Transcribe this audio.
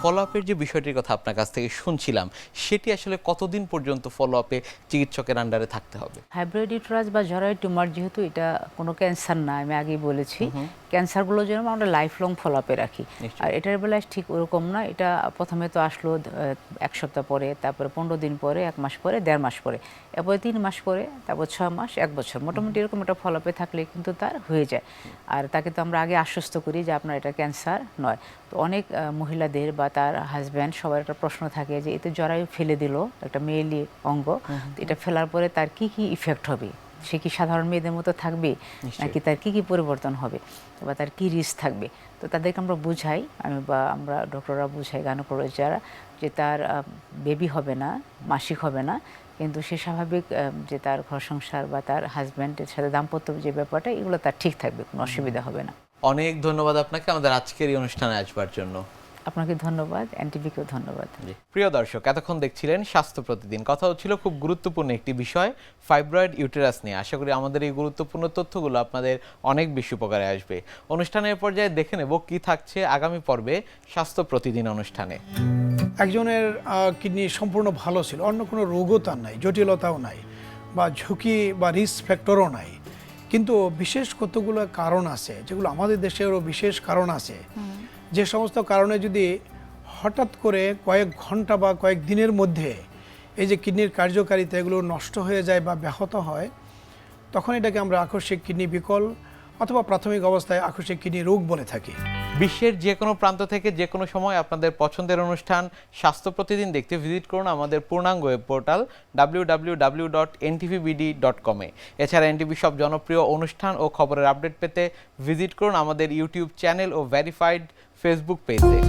Follow আপের যে বিষয়টির কথা আপনার কাছ থেকে শুনছিলাম, সেটি আসলে কতদিন পর্যন্ত ফলো আপে চিকিৎসকের আন্ডারে থাকতে হবে? হাইব্রিড ইউটেরাস বা জরায়ু টিউমার যেহেতু এটা কোনো ক্যান্সার না, আমি আগেই বলেছি, ক্যান্সারগুলো যেন আমরা লাইফ লং ফলো আপে রাখি। আর এটার বেলায় ঠিক ওরকম না। এটা প্রথমে তো আসলো 1 সপ্তাহ পরে, তারপরে 15 দিন পরে, 1 মাস পরে, 1.5 মাস পরে, এরপরে 3 মাস পরে, তারপর 6 মাস, 1 বছর, মোটামুটি এরকম একটা ফলো আপে থাকলে কিন্তু তার হয়ে যায়। আর তাকে তো আমরা আগে আশ্বস্ত করি যে আপনার এটা ক্যান্সার নয়। তো অনেক মহিলাদের বা তার হাজব্যান্ড সবার একটা প্রশ্ন থাকে যে এতে জরায়ু ফেলে দিল, একটা মেয়েলি অঙ্গ, এটা ফেলার পরে তার কি কি ইফেক্ট হবে, সে কি সাধারণ মেয়েদের মতো থাকবে নাকি তার কি কি পরিবর্তন হবে বা তার কি রিস্ক থাকবে। তো তাদেরকে আমরা বুঝাই, আমরা ডক্টররা বুঝাই, গাইনোকোলজিস্টরা, যে তার বেবি হবে না, মাসিক হবে না, কিন্তু সে স্বাভাবিক যে তার ঘর সংসার বা তার হাজব্যান্ডের সাথে দাম্পত্য যে ব্যাপারটা, এগুলো তার ঠিক থাকবে, কোনো অসুবিধা হবে না। অনেক ধন্যবাদ আপনাকে আমাদের আজকের এই অনুষ্ঠানে আসবার জন্য। আপনাকে ধন্যবাদ, এনটিভিকেও ধন্যবাদ। প্রিয় দর্শক, এতক্ষণ দেখছিলেন স্বাস্থ্য প্রতিদিন। কথা হচ্ছিল খুব গুরুত্বপূর্ণ একটি বিষয়, ফাইব্রয়েড ইউটেরাস নিয়ে। আশা করি আমাদের এই গুরুত্বপূর্ণ তথ্যগুলো আপনাদের অনেক বেশি উপকারে আসবে। অনুষ্ঠানের পর্যায়ে দেখে নেব কি থাকছে আগামী পর্বে স্বাস্থ্য প্রতিদিন অনুষ্ঠানে। একজনের কিডনি সম্পূর্ণ ভালো ছিল, অন্য কোনো রোগও তার নাই, জটিলতাও নাই, বা ঝুঁকি বা রিস্ক ফ্যাক্টরও নাই, কিন্তু বিশেষ কতগুলো কারণ আছে, যেগুলো আমাদের দেশেরও বিশেষ কারণ আছে, যে সমস্ত কারণে যদি হঠাৎ করে কয়েক ঘন্টা বা কয়েক দিনের মধ্যে এই যে কিডনির কার্যকারিতা এগুলো নষ্ট হয়ে যায় বা ব্যাহত হয়, তখন এটাকে আমরা আকস্মিক কিডনি বিকল অথবা প্রাথমিক অবস্থায় আকস্মিক কিডনি রোগ বলে থাকি। বিশ্বের যে কোনো প্রান্ত থেকে যে কোনো সময় আপনাদের পছন্দের অনুষ্ঠান স্বাস্থ্য প্রতিদিন দেখতে ভিজিট করুন আমাদের পূর্ণাঙ্গ ওয়েব পোর্টাল www.ntvbd.com-এ। এছাড়া এনটিভি সব জনপ্রিয় অনুষ্ঠান ও খবরের আপডেট পেতে ভিজিট করুন আমাদের ইউটিউব চ্যানেল ও ভেরিফাইড ফেসবুক পেজে।